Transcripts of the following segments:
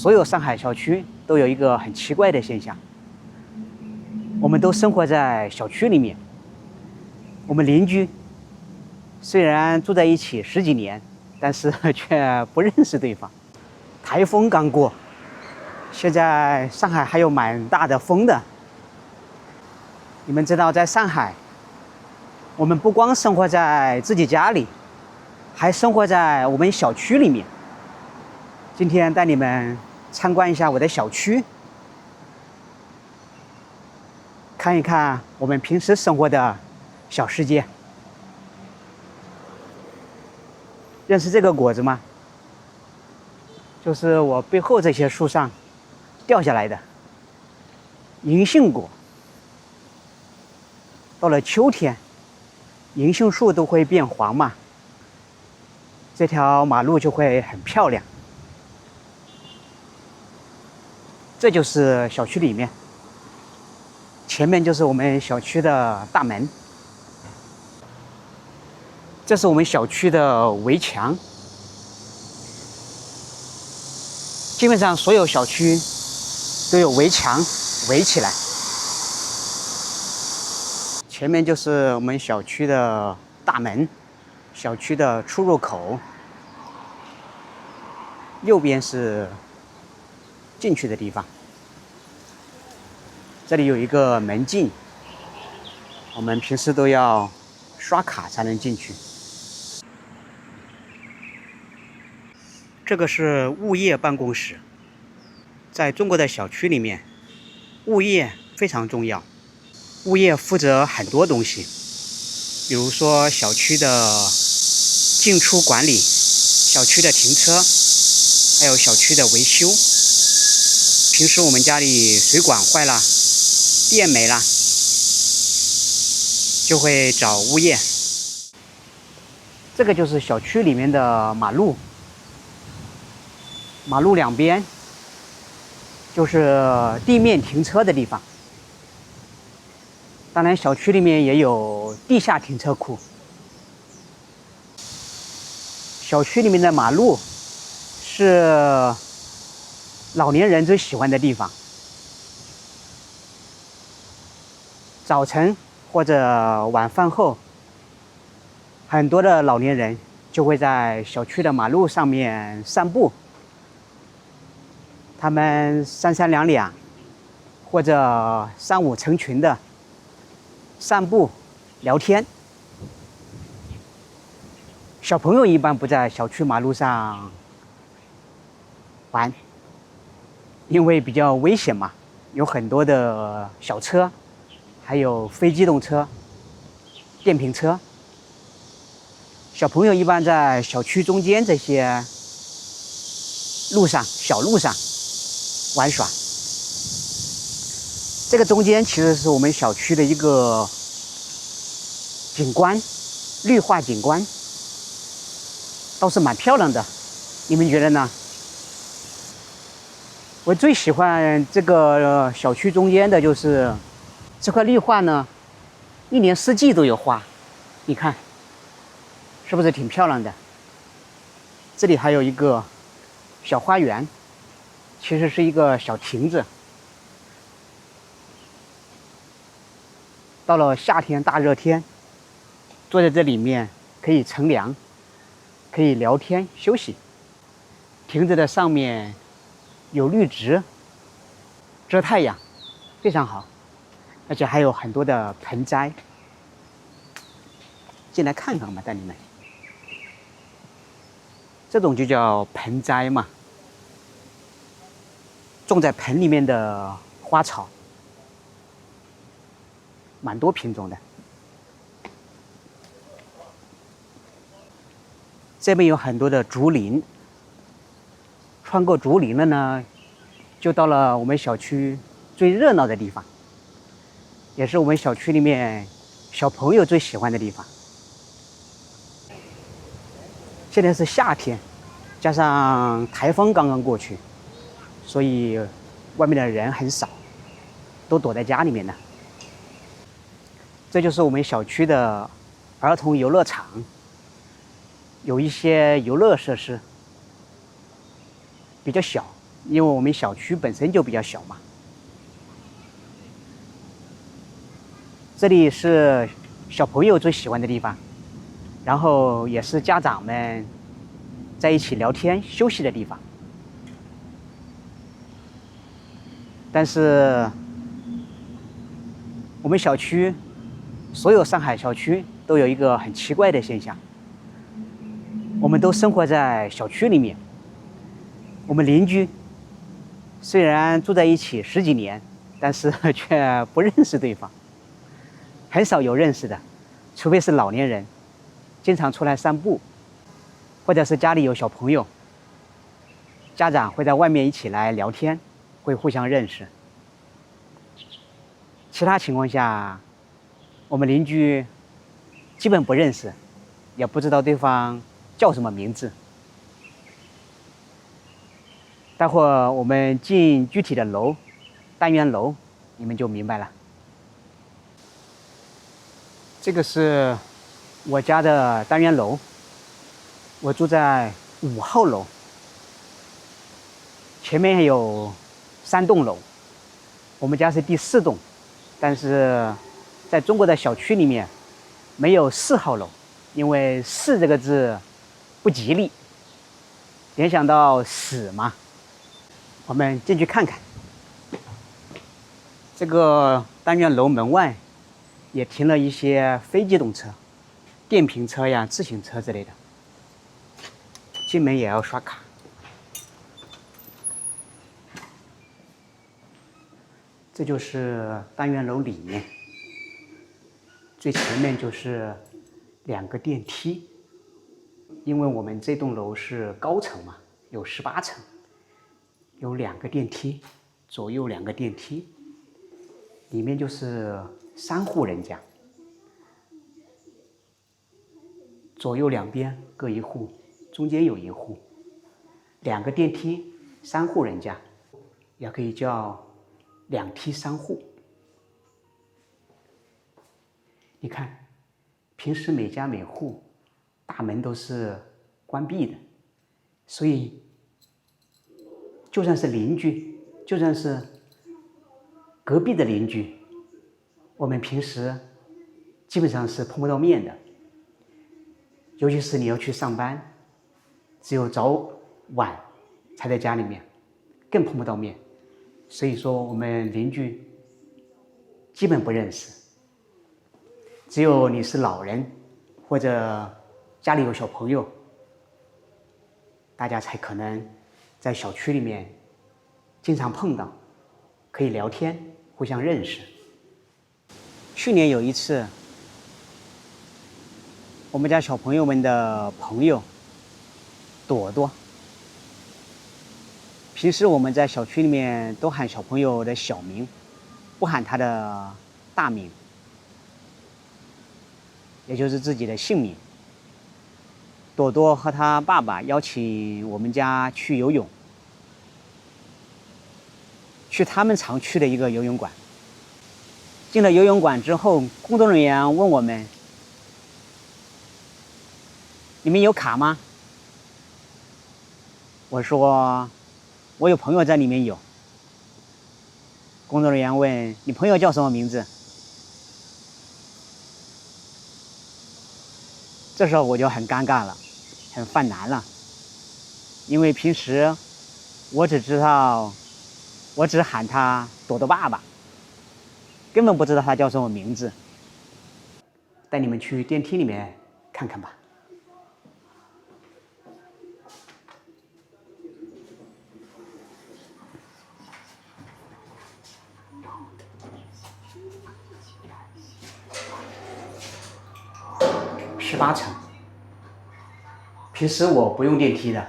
所有上海小區都有一個很奇怪的現象，我們都生活在小區裡面，我們鄰居雖然住在一起10幾年，但是卻不認識對方。颱風剛過，現在上海還有蠻大的風的。你們知道，在上海，我們不光生活在自己家裡，還生活在我們小區裡面。今天帶你們參觀一下我的小區，看一看我們平時生活的小世界。認識這個果子嗎？就是我背後這些樹上掉下來的銀杏果。到了秋天，银杏樹都會變黃嘛，這條馬路就會很漂亮。這就是小區裡面，前面就是我們小區的大門，這是我們小區的圍牆。基本上所有小區都有圍牆圍起来。前面就是我們小區的大門，小區的出入口。右邊是進去的地方，這裡有一個门禁，我們平時都要刷卡才能進去。這個是物業辦公室，在中國的小區裡面，物業非常重要。物業負責很多東西，比如說小區的进出管理、小區的停車，還有小區的維修。平時我們家裡水管壞了、電沒了，就會找物業。這個就是小區裡面的馬路，馬路兩邊就是地面停車的地方。當然，小區裡面也有地下停車庫。小區裡面的馬路是老年人最喜歡的地方。早晨或者晚飯後，很多的老年人就会在小區的馬路上面散步。他們三三兩兩，或者三五成群的散步聊天。小朋友一般不在小区馬路上玩，因為比較危險嘛，有很多的小車，還有非機动車、電瓶車。小朋友一般在小區中間這些路上、小路上玩耍。這個中間其實是我們小區的一個景觀，綠化景觀，倒是蠻漂亮的。你們覺得呢？我最喜歡這個小區中間的就是這塊綠化呢，一年四季都有花，你看，是不是挺漂亮的？這裡還有一個小花園，其實是一個小亭子。到了夏天大熱天，坐在这裡面可以乘涼，可以聊天休息。亭子的上面有綠植，遮太陽，非常好。而且還有很多的盆栽，进來看看吧，带你們。這種就叫盆栽嘛，種在盆裡面的花草。蠻多品種的。這邊有很多的竹林，穿過竹林了呢，就到了我們小區最熱鬧的地方，也是我們小區裡面小朋友最喜歡的地方。現在是夏天，加上颱風剛剛過去，所以外面的人很少，都躲在家裡面呢。這就是我們小區的兒童遊樂場，有一些遊樂設施，比較小，因为我們小區本身就比較小嘛。這裡是小朋友最喜歡的地方，然後也是家長們在一起聊天休息的地方。但是我們小區，所有上海小區都有一個很奇怪的現象，我們都生活在小區裡面，我們鄰居雖然住在一起10幾年，但是卻不認識對方，很少有認識的，除非是老年人，經常出來散步，或者是家裡有小朋友，家長會在外面一起來聊天，會互相認識。其他情況下，我們鄰居基本不認識，也不知道對方叫什麼名字。待會兒我們進具體的樓，單元樓，你們就明白了。這個是我家的單元樓，我住在5號樓，前面還有3棟樓，我們家是第4棟，但是在中國的小區裡面沒有4號樓，因為4這個字不吉利，聯想到死嘛。我們進去看看，這個單元樓門外也停了一些非機動車、電瓶車呀、自行車之類的。進門也要刷卡。這就是單元樓裡面，最前面就是2個電梯，因為我們這棟樓是高層嘛，有18層，有2個電梯，左右2個電梯，裡面就是3戶人家，左右兩邊各1戶，中間有1戶，2個電梯，3戶人家，也可以叫2梯3戶。你看，平時每家每戶大門都是關閉的，所以就算是鄰居，就算是隔壁的鄰居，我們平時基本上是碰不到面的。尤其是你要去上班，只有早晚才在家裡面，更碰不到面。所以說我們鄰居基本不認識，只有你是老人或者家裡有小朋友，大家才可能在小區裡面經常碰到，可以聊天，互相認識。去年有一次，我們家小朋友們的朋友朵朵，平時我們在小區裡面都喊小朋友的小名，不喊他的大名，也就是自己的姓名。朵朵和他爸爸邀請我們家去游泳，去他們常去的一個游泳館。進了游泳館之後，工作人員問我們：“你們有卡嗎？”我說：“我有朋友在裡面有。”工作人員問：“你朋友叫什麼名字？”這時候我就很尷尬了，很犯難了，因為平時我只喊他朵朵爸爸，根本不知道他叫什麼名字。帶你們去電梯裡面看看吧。18層，平時我不用電梯的。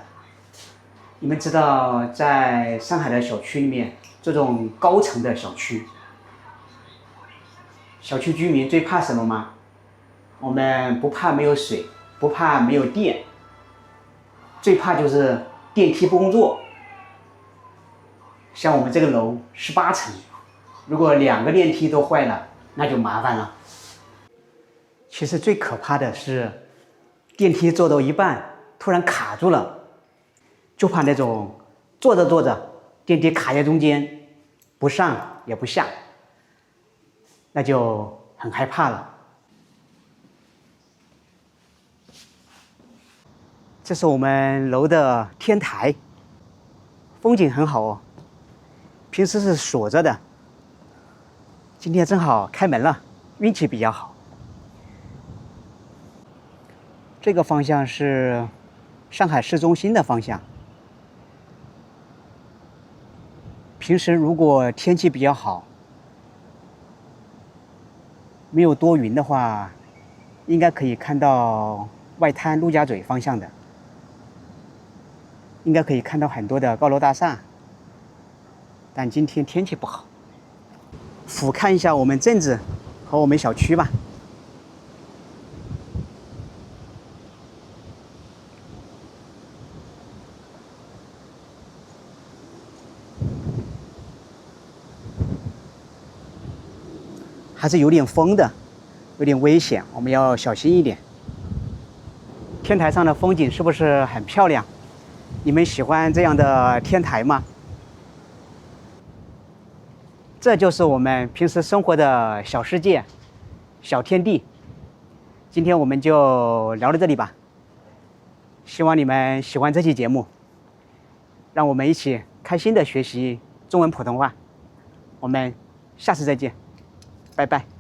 你們知道，在上海的小區裡面，這種高層的小區，小區居民最怕什麼嗎？我們不怕沒有水，不怕沒有電，最怕就是電梯不工作。像我們這個樓18層，如果2個電梯都壞了，那就麻煩了。其實最可怕的是，電梯坐到一半突然卡住了，就怕那種坐着坐着電梯卡在中間，不上也不下，那就很害怕了。這是我們樓的天台，風景很好哦。平時是鎖着的，今天正好開門了，運氣比較好。這個方向是上海市中心的方向。平時如果天氣比較好，沒有多雲的話，應該可以看到外灘陸家嘴方向的，應該可以看到很多的高樓大廈。但今天天氣不好，俯瞰一下我們鎮子和我們小區吧。还是有點風的，有點危險，我們要小心一點。天台上的風景是不是很漂亮？你們喜歡這樣的天台嗎？這就是我們平時生活的小世界、小天地。今天我們就聊到這裡吧。希望你們喜歡這期節目，讓我們一起開心的學習中文普通話。我們下次再見。拜拜。